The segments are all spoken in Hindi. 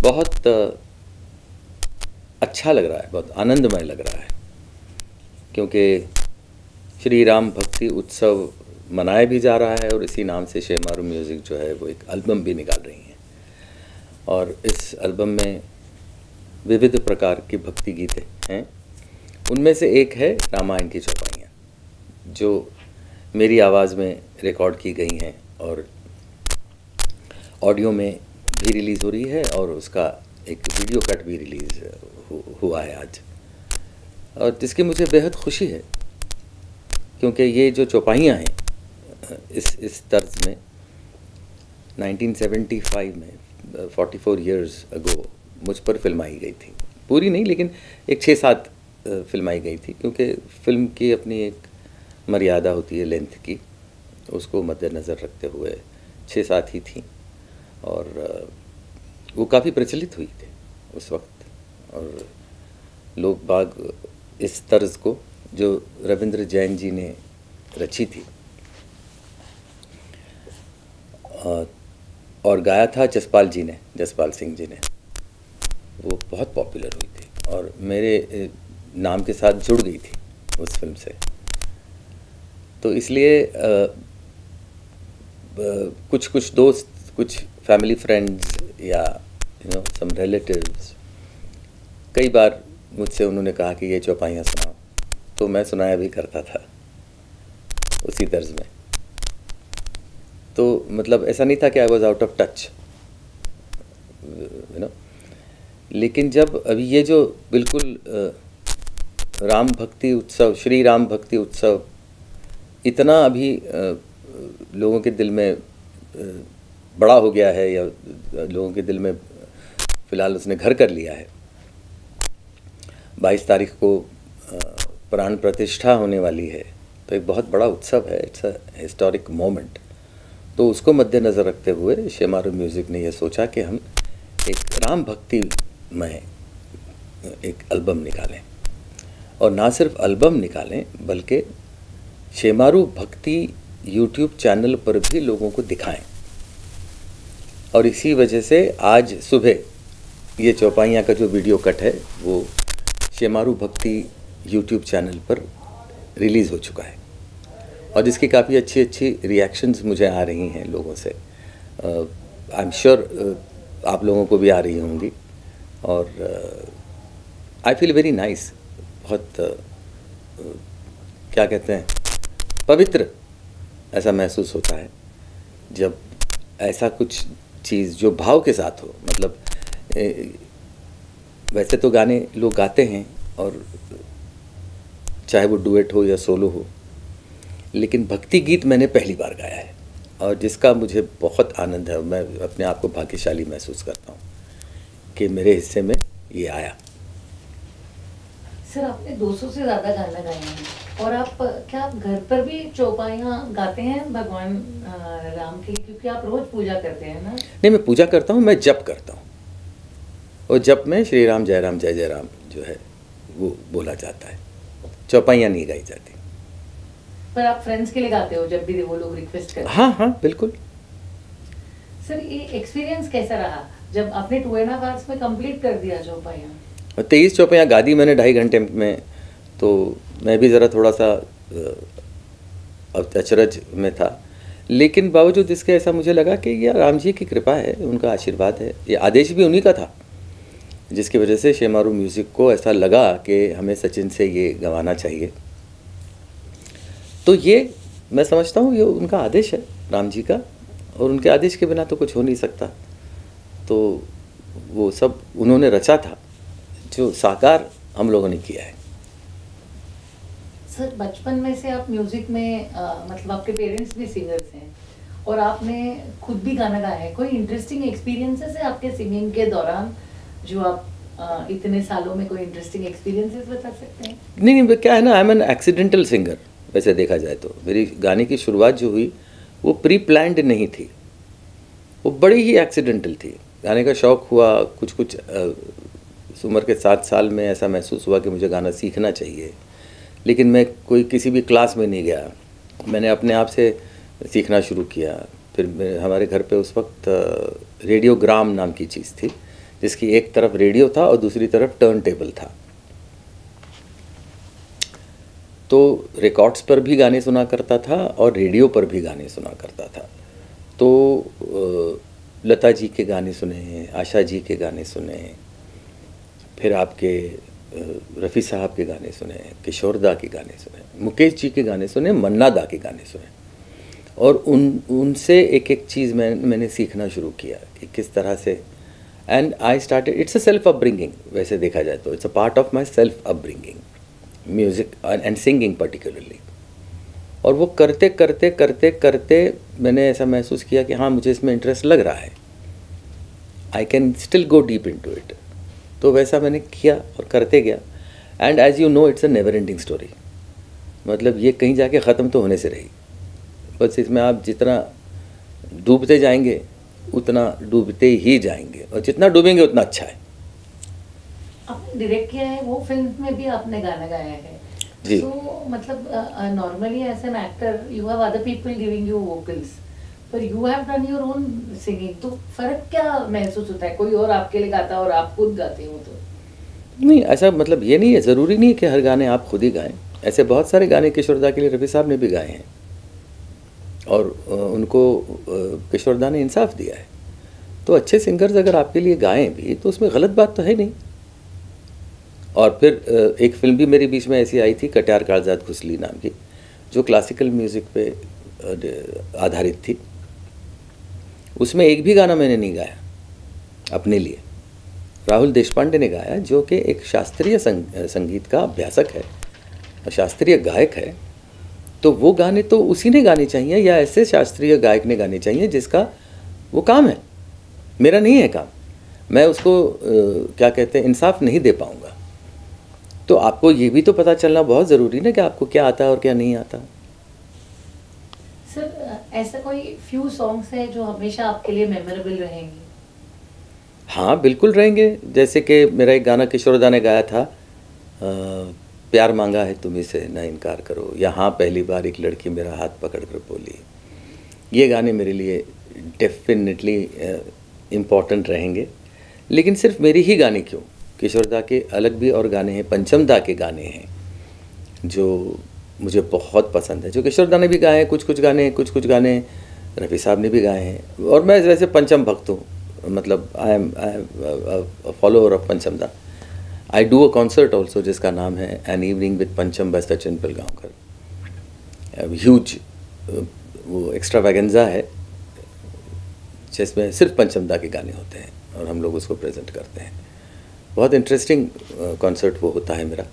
बहुत अच्छा लग रहा है, बहुत आनंदमय लग रहा है, क्योंकि श्री राम भक्ति उत्सव मनाया भी जा रहा है और इसी नाम से शेमारू म्यूज़िक जो है वो एक एल्बम भी निकाल रही हैं। और इस एल्बम में विविध प्रकार की भक्ति गीतें हैं। उनमें से एक है रामायण की चौपाइयाँ, जो मेरी आवाज़ में रिकॉर्ड की गई हैं और ऑडियो में भी रिलीज़ हो रही है और उसका एक वीडियो कट भी रिलीज़ हुआ है आज, और जिसकी मुझे बेहद खुशी है, क्योंकि ये जो चौपाइयाँ हैं इस तर्ज में 1975 में 44 इयर्स अगो मुझ पर फिल्माई गई थी। पूरी नहीं, लेकिन एक 6-7 फिल्माई गई थी, क्योंकि फ़िल्म की अपनी एक मर्यादा होती है लेंथ की, उसको मद्देनज़र रखते हुए 6-7 ही थी और वो काफ़ी प्रचलित हुई थी उस वक्त। और लोग बाग इस तर्ज को, जो रविंद्र जैन जी ने रची थी और गाया था जसपाल सिंह जी ने, वो बहुत पॉपुलर हुई थी और मेरे नाम के साथ जुड़ गई थी उस फिल्म से। तो इसलिए कुछ दोस्त, कुछ फैमिली फ्रेंड्स या सम रिलेटिव्स, कई बार मुझसे उन्होंने कहा कि ये चौपाइयाँ सुनाओ, तो मैं सुनाया भी करता था उसी तर्ज में। तो मतलब ऐसा नहीं था कि I was out of touch, लेकिन जब अभी ये जो बिल्कुल राम भक्ति उत्सव, श्री राम भक्ति उत्सव इतना अभी लोगों के दिल में बड़ा हो गया है, या लोगों के दिल में फ़िलहाल उसने घर कर लिया है। 22 तारीख को प्राण प्रतिष्ठा होने वाली है, तो एक बहुत बड़ा उत्सव है, इट्स अ हिस्टोरिक मोमेंट। तो उसको मद्देनज़र रखते हुए शेमारू म्यूज़िक ने यह सोचा कि हम एक राम भक्ति में एक एल्बम निकालें, और ना सिर्फ एल्बम निकालें बल्कि शेमारू भक्ति यूट्यूब चैनल पर भी लोगों को दिखाएं। और इसी वजह से आज सुबह ये चौपाइयाँ का जो वीडियो कट है वो शेमारू भक्ति यूट्यूब चैनल पर रिलीज़ हो चुका है, और जिसकी काफ़ी अच्छी रिएक्शंस मुझे आ रही हैं लोगों से। आई एम श्योर आप लोगों को भी आ रही होंगी, और आई फील वेरी नाइस, बहुत क्या कहते हैं, पवित्र ऐसा महसूस होता है जब ऐसा कुछ चीज़ जो भाव के साथ हो। मतलब वैसे तो गाने लोग गाते हैं, और चाहे वो डुएट हो या सोलो हो, लेकिन भक्ति गीत मैंने पहली बार गाया है, और जिसका मुझे बहुत आनंद है। मैं अपने आप को भाग्यशाली महसूस करता हूँ कि मेरे हिस्से में ये आया। सर, आपने 200 से ज़्यादा गाना गाए हैं, और क्या आप घर पर भी चौपाइयाँ गाते हैं भगवान राम के लिए? क्योंकि आप रोज़ पूजा करते हैं ना। नहीं, मैं पूजा करता हूँ, मैं जप करता हूँ, और जप में श्री राम जय राम जय जय राम जो है वो बोला जाता है, चौपाइयाँ नहीं गाई जाती। पर आप फ्रेंड्स के लिए गाते हो जब भी वो लोग रिक्वेस्ट करते हैं? हाँ, बिल्कुल। सर, ये एक्सपीरियंस कैसा रहा जब आपने 2.5 आवर्स में कंप्लीट कर दिया चौपाइयाँ? 23 चौपाइयाँ गा दी मैंने 2.5 घंटे में, तो मैं भी ज़रा थोड़ा सा अचरज में था, लेकिन बावजूद इसके ऐसा मुझे लगा कि यह राम जी की कृपा है, उनका आशीर्वाद है, ये आदेश भी उन्हीं का था, जिसकी वजह से शेमारू म्यूज़िक को ऐसा लगा कि हमें सचिन से ये गवाना चाहिए। तो ये मैं समझता हूँ ये उनका आदेश है, राम जी का, और उनके आदेश के बिना तो कुछ हो नहीं सकता। तो वो सब उन्होंने रचा था, जो साकार हम लोगों ने किया है। सर, बचपन में से आप म्यूज़िक में मतलब आपके पेरेंट्स भी सिंगर्स हैं, और आपने खुद भी गाना गाया है। कोई इंटरेस्टिंग एक्सपीरियंसेस है आपके सिंगिंग के दौरान, जो आप इतने सालों में कोई इंटरेस्टिंग एक्सपीरियंसेस बता सकते हैं? नहीं, क्या है ना, I am an accidental singer. वैसे देखा जाए तो मेरी गाने की शुरुआत जो हुई वो प्री प्लान्ड नहीं थी, वो बड़ी ही एक्सीडेंटल थी। गाने का शौक़ हुआ कुछ उम्र के 7 साल में, ऐसा महसूस हुआ कि मुझे गाना सीखना चाहिए, लेकिन मैं कोई किसी भी क्लास में नहीं गया, मैंने अपने आप से सीखना शुरू किया। फिर हमारे घर पे उस वक्त रेडियोग्राम नाम की चीज़ थी, जिसकी एक तरफ रेडियो था और दूसरी तरफ टर्न टेबल था। तो रिकॉर्ड्स पर भी गाने सुना करता था और रेडियो पर भी गाने सुना करता था। तो लता जी के गाने सुने, आशा जी के गाने सुने, फिर आपके रफ़ी साहब के गाने सुने, किशोर दा के गाने सुने, मुकेश जी के गाने सुने, मन्ना दा के गाने सुने, और उनसे एक एक चीज़ मैंने सीखना शुरू किया कि किस तरह से। And I started, it's a self upbringing, वैसे देखा जाए तो it's a part of my self upbringing, music and singing particularly. और वो करते करते करते करते मैंने ऐसा महसूस किया कि हाँ, मुझे इसमें इंटरेस्ट लग रहा है, I can still go deep into it. तो वैसा मैंने किया और करते गया। And as you know, it's a never ending story, मतलब ये कहीं जाके ख़त्म तो होने से रही, बस इसमें आप जितना डूबते जाएंगे उतना डूबते ही जाएंगे, और जितना डूबेंगे उतना अच्छा है। आपने डायरेक्ट किया है, वो फिल्म में भी आपने गाना गाया है जी। तो मतलब normally as an actor you have other people giving you vocals, पर you have done your own singing, तो फर्क क्या महसूस होता है? कोई और आपके लिए गाता और आप खुद गाते हो तो? नहीं, ऐसा मतलब ये नहीं है, ज़रूरी नहीं है कि हर गाने आप खुद ही गाएं। ऐसे बहुत सारे गाने किशोर दा के लिए रफ़ी साहब ने भी गाए हैं, और उनको किशोर दा ने इंसाफ दिया है। तो अच्छे सिंगर्स अगर आपके लिए गाएं भी तो उसमें गलत बात तो है नहीं। और फिर एक फिल्म भी मेरी बीच में ऐसी आई थी, कट्यार कागजात खुसली नाम की, जो क्लासिकल म्यूज़िक पे आधारित थी। उसमें एक भी गाना मैंने नहीं गाया अपने लिए, राहुल देशपांडे ने गाया, जो कि एक शास्त्रीय संगीत का अभ्यासक है, शास्त्रीय गायक है। तो वो गाने तो उसी ने गाने चाहिए, या ऐसे शास्त्रीय गायक ने गाने चाहिए जिसका वो काम है, मेरा नहीं है काम। मैं उसको क्या कहते हैं, इंसाफ नहीं दे पाऊँगा। तो आपको ये भी तो पता चलना बहुत ज़रूरी ना कि आपको क्या आता है और क्या नहीं आता। सर, ऐसा कोई फ्यू सॉन्ग्स है जो हमेशा आपके लिए मेमोरेबल रहेंगे? हाँ, बिल्कुल रहेंगे। जैसे कि मेरा एक गाना किशोर दा ने गाया था, प्यार मांगा है तुम्हीं से ना इनकार करो, या हाँ पहली बार एक लड़की मेरा हाथ पकड़ कर बोली। ये गाने मेरे लिए डेफिनेटली इम्पॉर्टेंट रहेंगे। लेकिन सिर्फ मेरी ही गाने क्यों, किशोर दा के अलग भी और गाने हैं, पंचम दा के गाने हैं जो मुझे बहुत पसंद है, जो किशोर दा ने भी गाए हैं। कुछ कुछ गाने रफ़ी साहब ने भी गाए हैं। और मैं वैसे पंचम भक्त हूँ, मतलब आई एम फॉलोअर ऑफ पंचम दा। I do a concert also जिसका नाम है एन इवनिंग विद पंचम बाय सचिन पिलगांवकर। ह्यूज वो एक्स्ट्रावैगेंजा है जिसमें सिर्फ पंचम दा के गाने होते हैं और हम लोग उसको प्रेजेंट करते हैं। बहुत इंटरेस्टिंग कॉन्सर्ट वो होता है मेरा,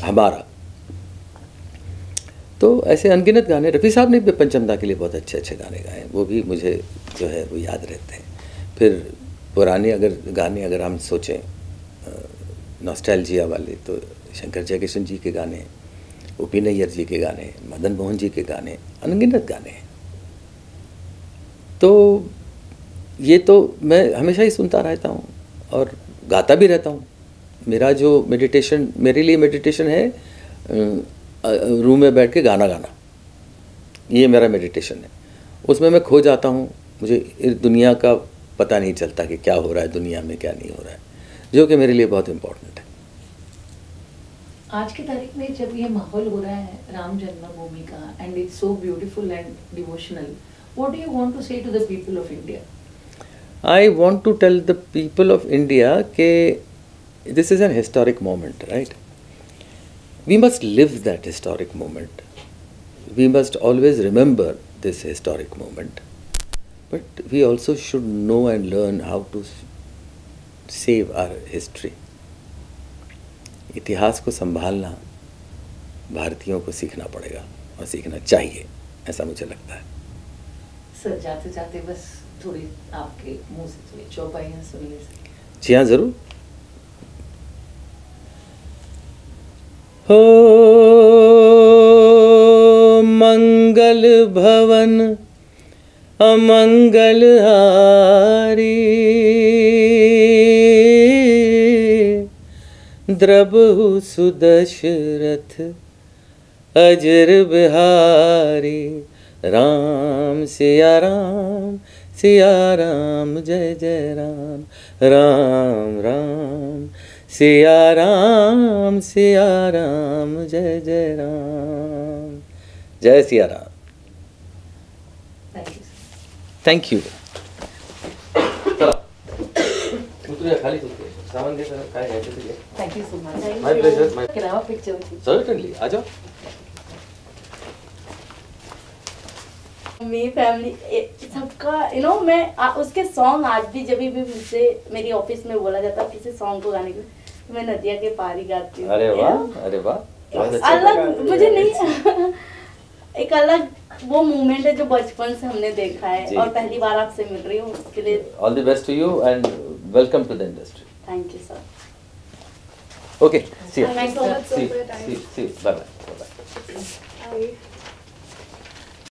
हमारा। तो ऐसे अनगिनत गाने, रफ़ी साहब ने भी पंचम दा के लिए बहुत अच्छे अच्छे गाने गाए, वो भी मुझे जो है वो याद रहते हैं। फिर पुराने गाने अगर हम सोचें नॉस्टैल्जिया वाले, तो शंकर जयकिशन जी के गाने, ओ.पी. नैयर जी के गाने, मदन मोहन जी के गाने, अनगिनत गाने हैं। तो ये तो मैं हमेशा ही सुनता रहता हूँ और गाता भी रहता हूँ। मेरा जो मेडिटेशन, मेरे लिए मेडिटेशन है रूम में बैठ के गाना गाना, ये मेरा मेडिटेशन है। उसमें मैं खो जाता हूँ, मुझे इस दुनिया का पता नहीं चलता कि क्या हो रहा है दुनिया में, क्या नहीं हो रहा है, जो कि मेरे लिए बहुत इम्पोर्टेंट है। आज की तारीख में जब ये माहौल हो रहा है राम जन्मभूमि का, and it's so beautiful and devotional, what do you want to say to the people of India? I want to tell the people of India that this is an historic moment, right? We must live that historic moment. We must always remember this historic moment. But we also should know and learn how to save our history. इतिहास को संभालना भारतीयों को सीखना पड़ेगा और सीखना चाहिए, ऐसा मुझे लगता है। सर, जाते जाते बस थोड़ी आपके मुंह से थोड़ी चौपाइयाँ सुनिए। जी हाँ, ज़रूर। हो मंगल भवन अमंगल हारी, द्रबहु सुदशरथ अजर बिहारी, राम सिया राम सिया राम जय जय राम, राम राम सिया राम जय जय राम। जय सिया राम। Thank you. चला उतरूया खाली, सामान दे, काय घ्यायचं ते घे. Thank you so much. My pleasure. My Can I have a picture with you? Certainly, आ जाओ. मेरी फैमिली सबका मैं उसके सॉन्ग आज भी जब भी मुझसे मेरी ऑफिस में बोला जाता है किसी सॉन्ग को गाने के लिए, तो मैं नदिया के पार ही गाती हूँ. अरे वाह, अरे वाह, बहुत अच्छा. अलग मुझे नहीं एक अलग वो मोमेंट है जो बचपन से हमने देखा है और पहली बार आपसे मिल रही हूँ, उसके लिए all the best to you and welcome to the industry. Thank you sir. Okay, see you. Thank you so much, sir, for your time. See you. Bye bye. Bye bye. Bye.